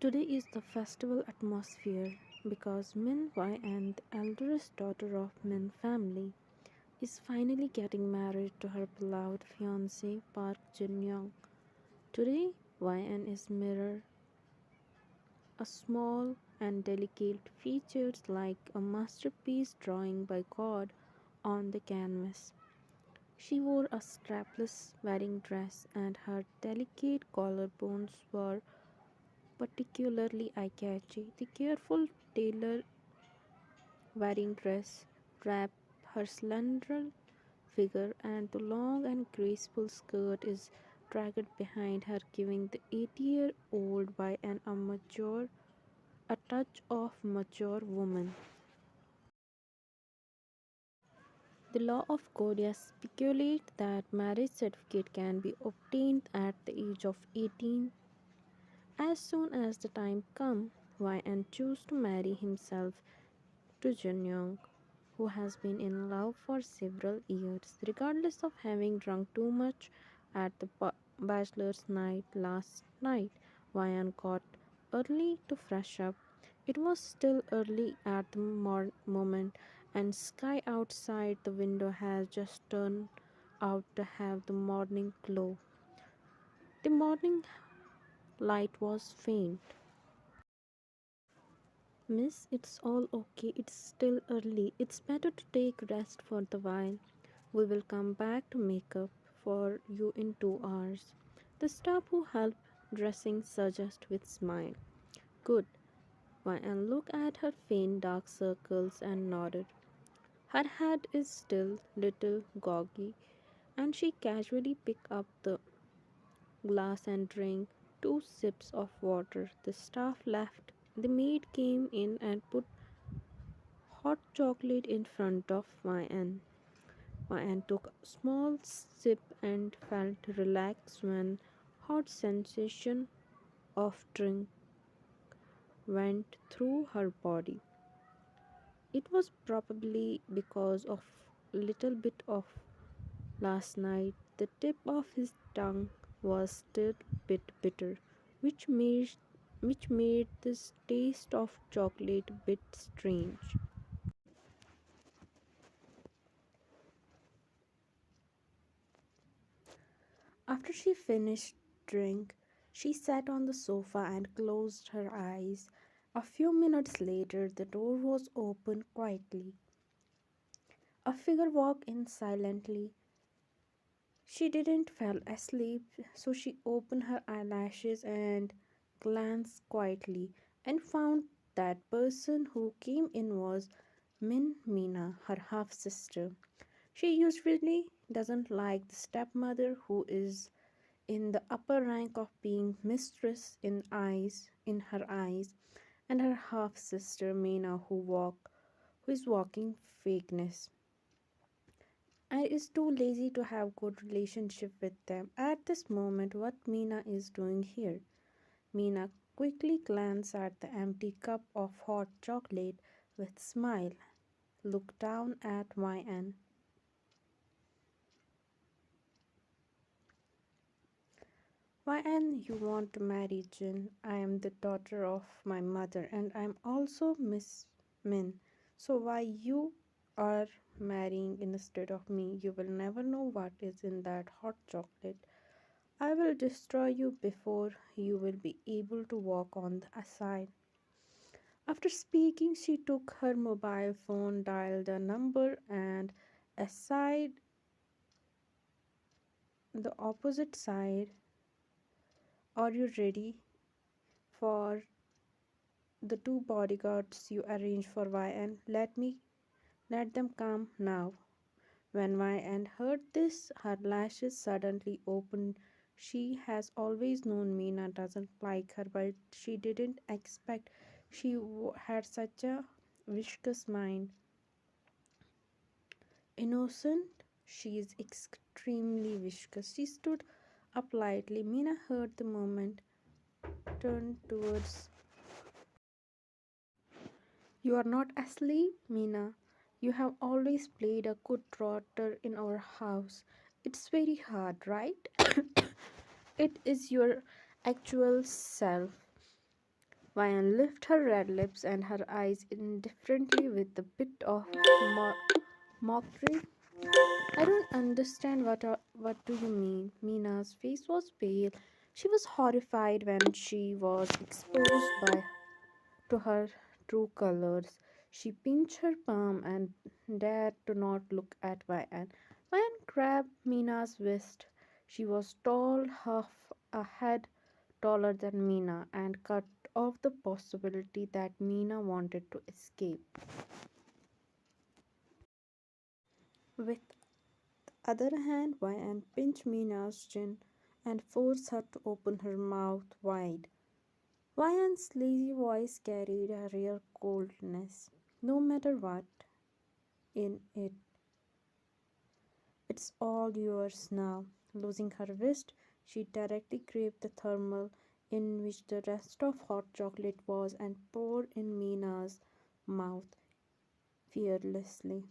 Today is the festival atmosphere because Min Wai and the eldest daughter of Min family is finally getting married to her beloved fiance Park Jin Young. Today, YN is mirror a small and delicate features like a masterpiece drawing by God on the canvas. She wore a strapless wedding dress and her delicate collarbones were particularly eye-catchy. The careful tailor wedding dress wrapped her slender figure and the long and graceful skirt is dragged behind her, giving the 80-year-old by an amateur a touch of mature woman. The law of Korea speculates that marriage certificate can be obtained at the age of 18. As soon as the time comes, YN chose to marry himself to Junyoung, who has been in love for several years. Regardless of having drunk too much at the bachelor's night last night, YN got early to fresh up. It was still early at the moment, and sky outside the window has just turned out to have the morning glow. The morning light was faint. Miss, it's all okay. It's still early. It's better to take rest for the while. We will come back to make up for you in 2 hours. The staff who helped dressing suggested with smile. Good. Why and look at her faint dark circles and nodded. Her head is still little goggy, and she casually picked up the glass and drank 2 sips of water. The staff left. The maid came in and put hot chocolate in front of YN. YN took a small sip and felt relaxed when hot sensation of drink went through her body. It was probably because of little bit of last night. The tip of his tongue was still bit bitter, which made this taste of chocolate a bit strange. After she finished drink, she sat on the sofa and closed her eyes. A few minutes later, the door was opened quietly. A figure walked in silently. She didn't fall asleep, so she opened her eyelashes and glanced quietly and found that person who came in was Mina, her half sister. She usually doesn't like the stepmother who is in the upper rank of being mistress in her eyes, and her half sister Mina who is walking fakeness and is too lazy to have good relationship with them. At this moment, what Mina is doing here? Mina quickly glanced at the empty cup of hot chocolate with smile, looked down at YN. YN, you want to marry Jin? I am the daughter of my mother and I am also Miss Min. So why you are marrying instead of me? You will never know what is in that hot chocolate. I will destroy you before you will be able to walk on the side. After speaking, she took her mobile phone, dialed a number, and aside the opposite side. Are you ready for the two bodyguards you arranged for YN? Let them come now. When YN heard this, her lashes suddenly opened. She has always known Meena doesn't like her, but she didn't expect she had such a vicious mind. Innocent, she is extremely vicious. She stood up lightly. Meena heard the moment, turned towards. You are not asleep, Meena. You have always played a good daughter in our house. It's very hard, right? It is your actual self. Vian lifted her red lips and her eyes indifferently with a bit of mo- mockery. I don't understand what do you mean? Mina's face was pale. She was horrified when she was exposed to her true colors. She pinched her palm and dared to not look at Vian. Vian grabbed Mina's wrist. She was tall, half a head taller than Mina, and cut off the possibility that Mina wanted to escape. With the other hand, Vian pinched Mina's chin and forced her to open her mouth wide. Vian's lazy voice carried a rare coldness. No matter what in it, it's all yours now. Losing her wrist, she directly grabbed the thermal in which the rest of hot chocolate was and poured in Mina's mouth fearlessly.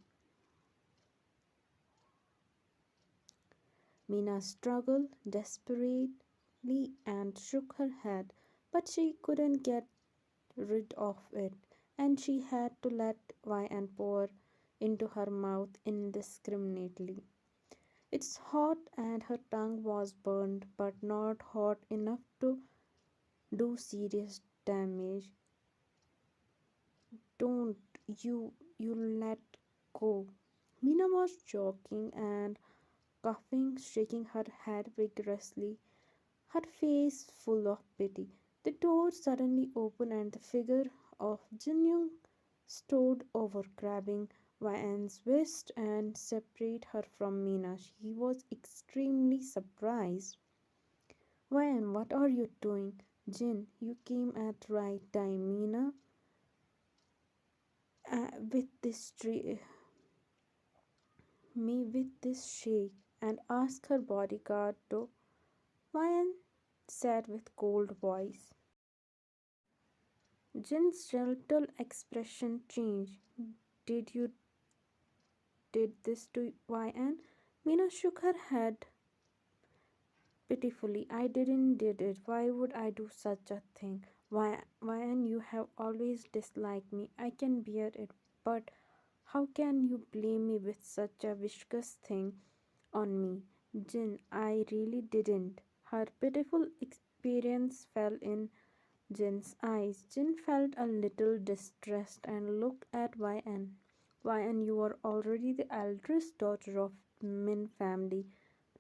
Mina struggled desperately and shook her head, but she couldn't get rid of it, and she had to let and pour into her mouth indiscriminately. It's hot and her tongue was burned, but not hot enough to do serious damage. Don't you let go. Mina was choking and coughing, shaking her head vigorously, her face full of pity. The door suddenly opened and the figure of Jinyoung stood over, grabbing Vian's wrist and separate her from Mina. She was extremely surprised. Vian, what are you doing? Jin, you came at the right time. Mina, with this me with this shake, and ask her bodyguard to. Vian said with cold voice. Jin's gentle expression changed. Did you did this to YN? Mina shook her head pitifully. I didn't did it. Why would I do such a thing? YN, you have always disliked me. I can bear it, but how can you blame me with such a viscous thing on me? Jin, I really didn't. Her pitiful experience fell in Jin's eyes. Jin felt a little distressed and looked at YN. YN, you are already the eldest daughter of Min family.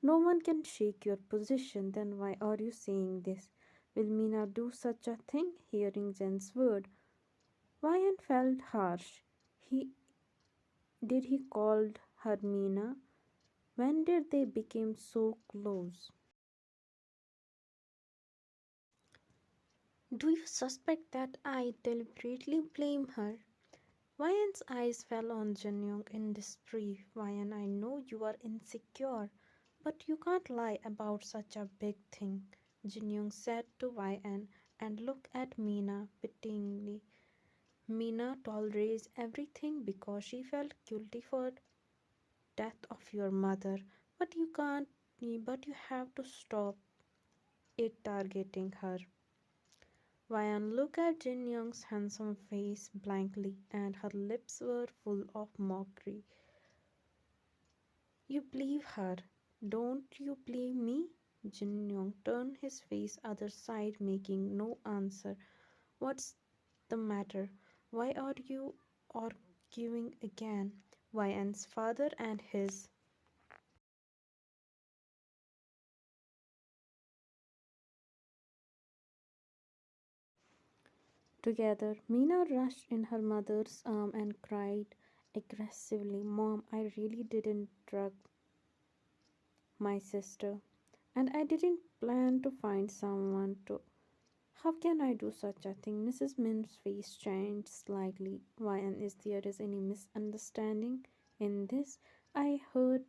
No one can shake your position. Then why are you saying this? Will Mina do such a thing? Hearing Jin's word, YN felt harsh. He did he called her Mina? When did they become so close? Do you suspect that I deliberately blame her? Vian's eyes fell on Janyong in disbelief. Vian, I know you are insecure, but you can't lie about such a big thing. Janyong said to Vian and looked at Mina pityingly. Mina tolerates everything because she felt guilty for death of your mother, but you can't. But you have to stop it targeting her. Vian looked at Jin Young's handsome face blankly, and her lips were full of mockery. You believe her, don't you believe me? Jin Young turned his face other side, making no answer. What's the matter? Why are you arguing again? Vian's father and his. Together, Mina rushed in her mother's arm and cried aggressively, Mom, I really didn't drug my sister, and I didn't plan to find someone to. How can I do such a thing? Mrs. Min's face changed slightly. Why, and is there is any misunderstanding in this? I heard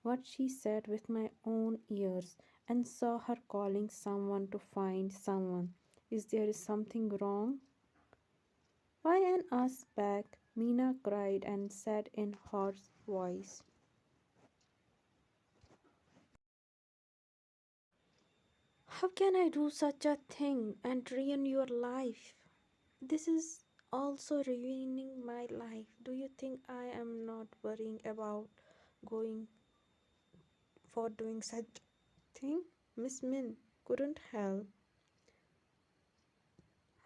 what she said with my own ears and saw her calling someone to find someone. Is there something wrong? Why and asked back. Mina cried and said in hoarse voice. How can I do such a thing and ruin your life? This is also ruining my life. Do you think I am not worrying about going for doing such thing? Miss Min couldn't help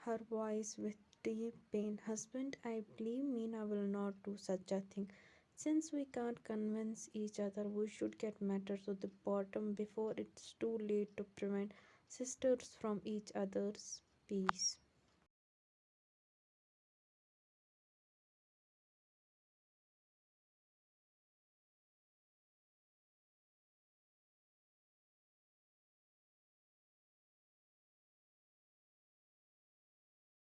her voice with deep pain. Husband, I believe Meena will not do such a thing. Since we can't convince each other, we should get matters to the bottom before it's too late to prevent sisters from each other's peace.